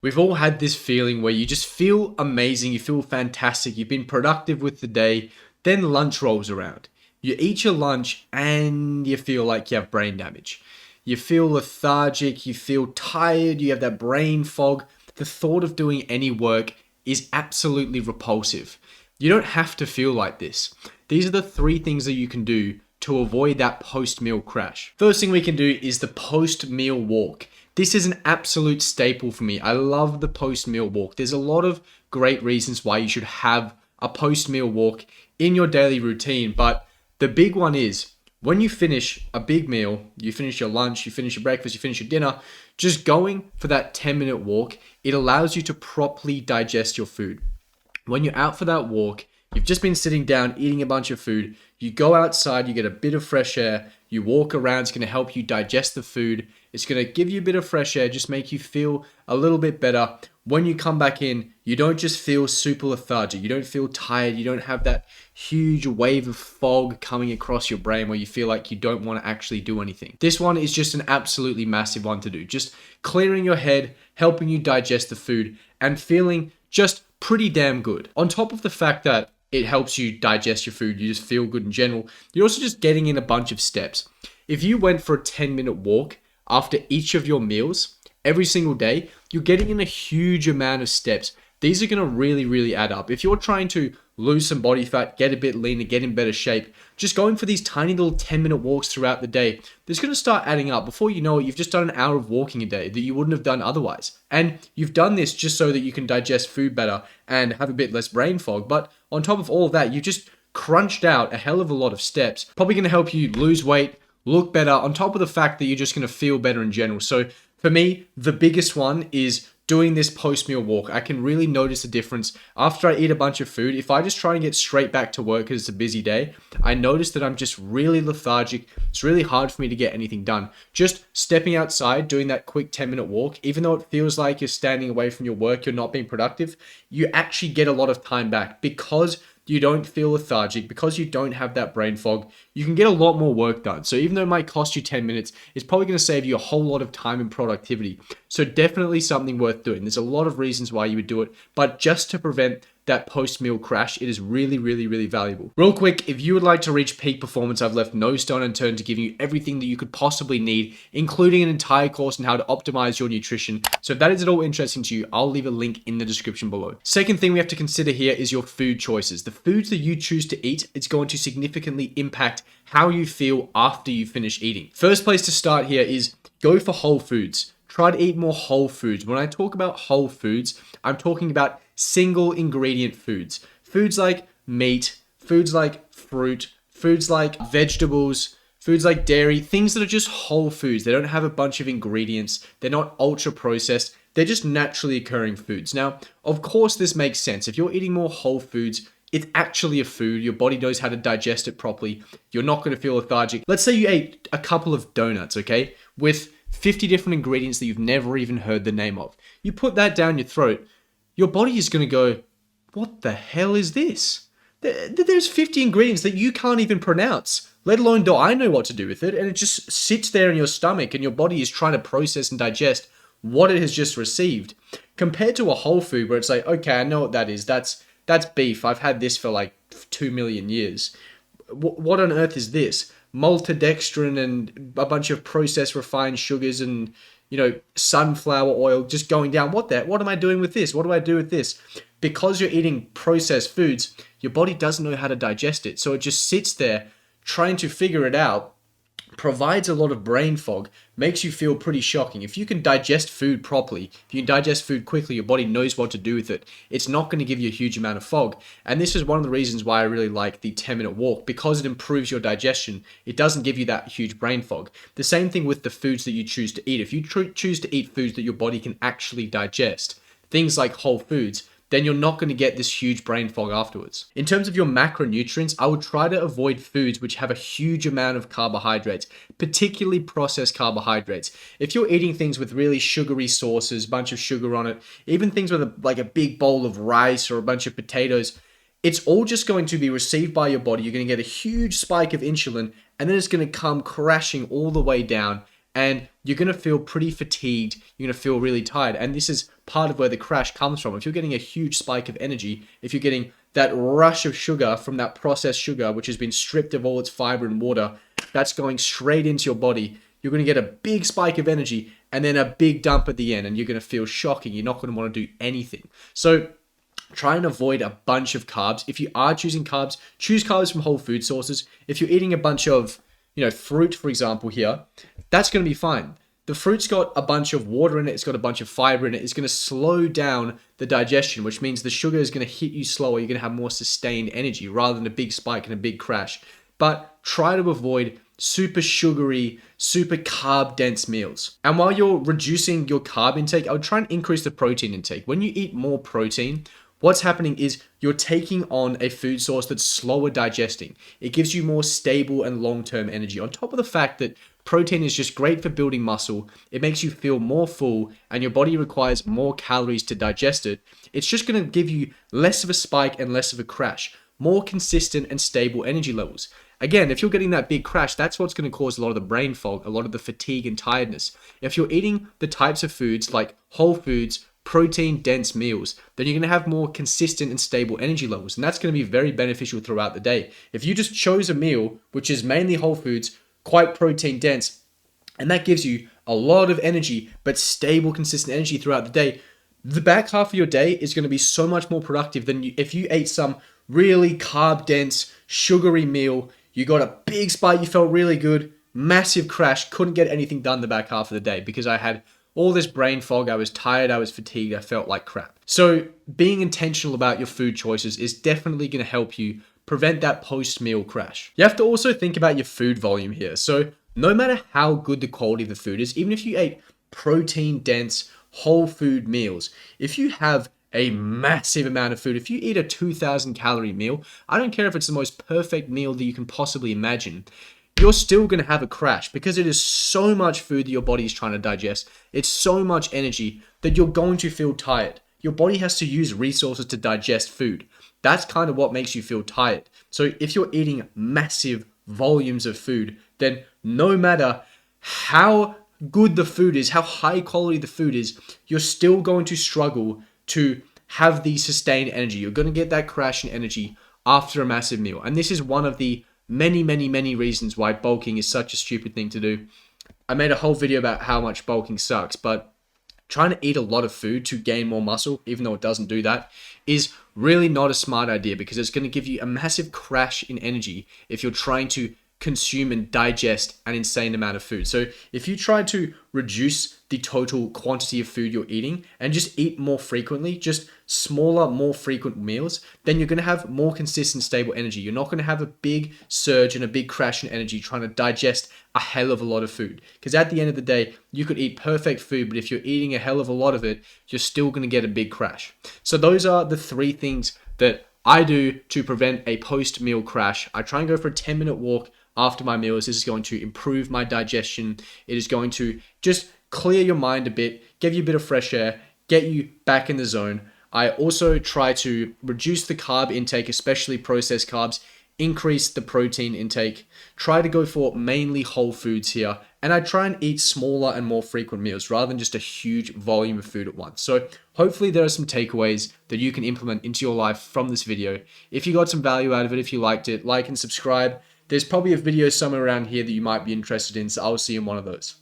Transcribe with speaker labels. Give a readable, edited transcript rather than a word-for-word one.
Speaker 1: We've all had this feeling where you just feel amazing, you feel fantastic, you've been productive with the day, then lunch rolls around. You eat your lunch and you feel like you have brain damage. You feel lethargic, you feel tired, you have that brain fog. The thought of doing any work is absolutely repulsive. You don't have to feel like this. These are the three things that you can do to avoid that post-meal crash. First thing we can do is the post-meal walk. This is an absolute staple for me. I love the post-meal walk. There's a lot of great reasons why you should have a post-meal walk in your daily routine, but the big one is when you finish a big meal, you finish your lunch, you finish your breakfast, you finish your dinner, just going for that 10-minute walk, it allows you to properly digest your food. When you're out for that walk, you've just been sitting down eating a bunch of food, you go outside, you get a bit of fresh air, you walk around, it's going to help you digest the food, it's going to give you a bit of fresh air, just make you feel a little bit better. When you come back in, you don't just feel super lethargic, you don't feel tired, you don't have that huge wave of fog coming across your brain where you feel like you don't want to actually do anything. This one is just an absolutely massive one to do. Just clearing your head, helping you digest the food, and feeling just pretty damn good. On top of the fact that it helps you digest your food, you just feel good in general, you're also just getting in a bunch of steps. If you went for a 10-minute walk after each of your meals, every single day, you're getting in a huge amount of steps. These are going to really add up. If you're trying to lose some body fat, get a bit leaner, get in better shape, just going for these tiny little 10-minute walks throughout the day, there's going to start adding up. Before you know it, you've just done an hour of walking a day that you wouldn't have done otherwise. And you've done this just so that you can digest food better and have a bit less brain fog. But on top of all of that, you just crunched out a hell of a lot of steps. Probably going to help you lose weight, look better, on top of the fact that you're just going to feel better in general. So for me, the biggest one is doing this post-meal walk. I can really notice a difference after I eat a bunch of food. If I just try and get straight back to work because it's a busy day, I notice that I'm just really lethargic. It's really hard for me to get anything done. Just stepping outside, doing that quick 10-minute walk, even though it feels like you're standing away from your work, you're not being productive, you actually get a lot of time back because you don't feel lethargic, because you don't have that brain fog, you can get a lot more work done. So even though it might cost you 10 minutes, it's probably going to save you a whole lot of time and productivity. So definitely something worth doing. There's a lot of reasons why you would do it, but just to prevent that post-meal crash, it is really valuable. Real quick, if you would like to reach peak performance, I've left no stone unturned to giving you everything that you could possibly need, including an entire course on how to optimize your nutrition. So if that is at all interesting to you, I'll leave a link in the description below. Second thing we have to consider here is your food choices. The foods that you choose to eat, it's going to significantly impact how you feel after you finish eating. First place to start here is go for whole foods. Try to eat more whole foods. When I talk about whole foods, I'm talking about single ingredient foods. Foods like meat, foods like fruit, foods like vegetables, foods like dairy, things that are just whole foods. They don't have a bunch of ingredients. They're not ultra processed. They're just naturally occurring foods. Now, of course, this makes sense. If you're eating more whole foods, it's actually a food. Your body knows how to digest it properly. You're not going to feel lethargic. Let's say you ate a couple of donuts, okay, with 50 different ingredients that you've never even heard the name of. You put that down your throat, your body is going to go, what the hell is this? There's 50 ingredients that you can't even pronounce, let alone do I know what to do with it. And it just sits there in your stomach and your body is trying to process and digest what it has just received. Compared to a whole food where it's like, okay, I know what that is. That's beef. I've had this for like 2 million years. What on earth is this? Maltodextrin and a bunch of processed refined sugars and sunflower oil just going down. What am I doing with this? What do I do with this? Because you're eating processed foods, your body doesn't know how to digest it. So it just sits there trying to figure it out, provides a lot of brain fog, makes you feel pretty shocking. If you can digest food properly, if you can digest food quickly, your body knows what to do with it. It's not going to give you a huge amount of fog. And this is one of the reasons why I really like the 10-minute walk, because it improves your digestion. It doesn't give you that huge brain fog. The same thing with the foods that you choose to eat. If you choose to eat foods that your body can actually digest, things like whole foods, then you're not going to get this huge brain fog afterwards. In terms of your macronutrients, I would try to avoid foods which have a huge amount of carbohydrates, particularly processed carbohydrates. If you're eating things with really sugary sauces, bunch of sugar on it, even things with like a big bowl of rice or a bunch of potatoes, it's all just going to be received by your body. You're going to get a huge spike of insulin, and then it's going to come crashing all the way down, and you're going to feel pretty fatigued. You're going to feel really tired. And this is part of where the crash comes from. If you're getting a huge spike of energy, if you're getting that rush of sugar from that processed sugar, which has been stripped of all its fiber and water, that's going straight into your body. You're going to get a big spike of energy and then a big dump at the end, and you're going to feel shocking. You're not going to want to do anything. So try and avoid a bunch of carbs. If you are choosing carbs, choose carbs from whole food sources. If you're eating a bunch of, fruit, for example, here, that's going to be fine. The fruit's got a bunch of water in it. It's got a bunch of fiber in it. It's going to slow down the digestion, which means the sugar is going to hit you slower. You're going to have more sustained energy rather than a big spike and a big crash. But try to avoid super sugary, super carb dense meals. And while you're reducing your carb intake, I would try and increase the protein intake. When you eat more protein, what's happening is you're taking on a food source that's slower digesting. It gives you more stable and long-term energy. On top of the fact that protein is just great for building muscle, it makes you feel more full, and your body requires more calories to digest it. It's just going to give you less of a spike and less of a crash, more consistent and stable energy levels. Again, if you're getting that big crash, that's what's going to cause a lot of the brain fog, a lot of the fatigue and tiredness. If you're eating the types of foods like whole foods, protein-dense meals, then you're going to have more consistent and stable energy levels. And that's going to be very beneficial throughout the day. If you just chose a meal, which is mainly whole foods, quite protein-dense, and that gives you a lot of energy, but stable, consistent energy throughout the day, the back half of your day is going to be so much more productive than if you ate some really carb-dense, sugary meal. You got a big spike, you felt really good, massive crash, couldn't get anything done the back half of the day because I had all this brain fog, I was tired, I was fatigued, I felt like crap. So being intentional about your food choices is definitely going to help you prevent that post-meal crash. You have to also think about your food volume here. So no matter how good the quality of the food is, even if you ate protein-dense, whole food meals, if you have a massive amount of food, if you eat a 2,000 calorie meal, I don't care if it's the most perfect meal that you can possibly imagine, you're still going to have a crash because it is so much food that your body is trying to digest. It's so much energy that you're going to feel tired. Your body has to use resources to digest food. That's kind of what makes you feel tired. So if you're eating massive volumes of food, then no matter how good the food is, how high quality the food is, you're still going to struggle to have the sustained energy. You're going to get that crash in energy after a massive meal. And this is one of the many reasons why bulking is such a stupid thing to do. I made a whole video about how much bulking sucks, but trying to eat a lot of food to gain more muscle, even though it doesn't do that, is really not a smart idea because it's going to give you a massive crash in energy if you're trying to consume and digest an insane amount of food. So if you try to reduce the total quantity of food you're eating and just eat more frequently, just smaller, more frequent meals, then you're going to have more consistent, stable energy. You're not going to have a big surge and a big crash in energy trying to digest a hell of a lot of food. Because at the end of the day, you could eat perfect food, but if you're eating a hell of a lot of it, you're still going to get a big crash. So those are the three things that I do to prevent a post-meal crash. I try and go for a 10-minute walk after my meals. This is going to improve my digestion. It is going to just clear your mind a bit, give you a bit of fresh air, get you back in the zone. I also try to reduce the carb intake, especially processed carbs, increase the protein intake, try to go for mainly whole foods here, and I try and eat smaller and more frequent meals rather than just a huge volume of food at once. So hopefully there are some takeaways that you can implement into your life from this video. If you got some value out of it, if you liked it, like and subscribe. There's probably a video somewhere around here that you might be interested in, so I'll see you in one of those.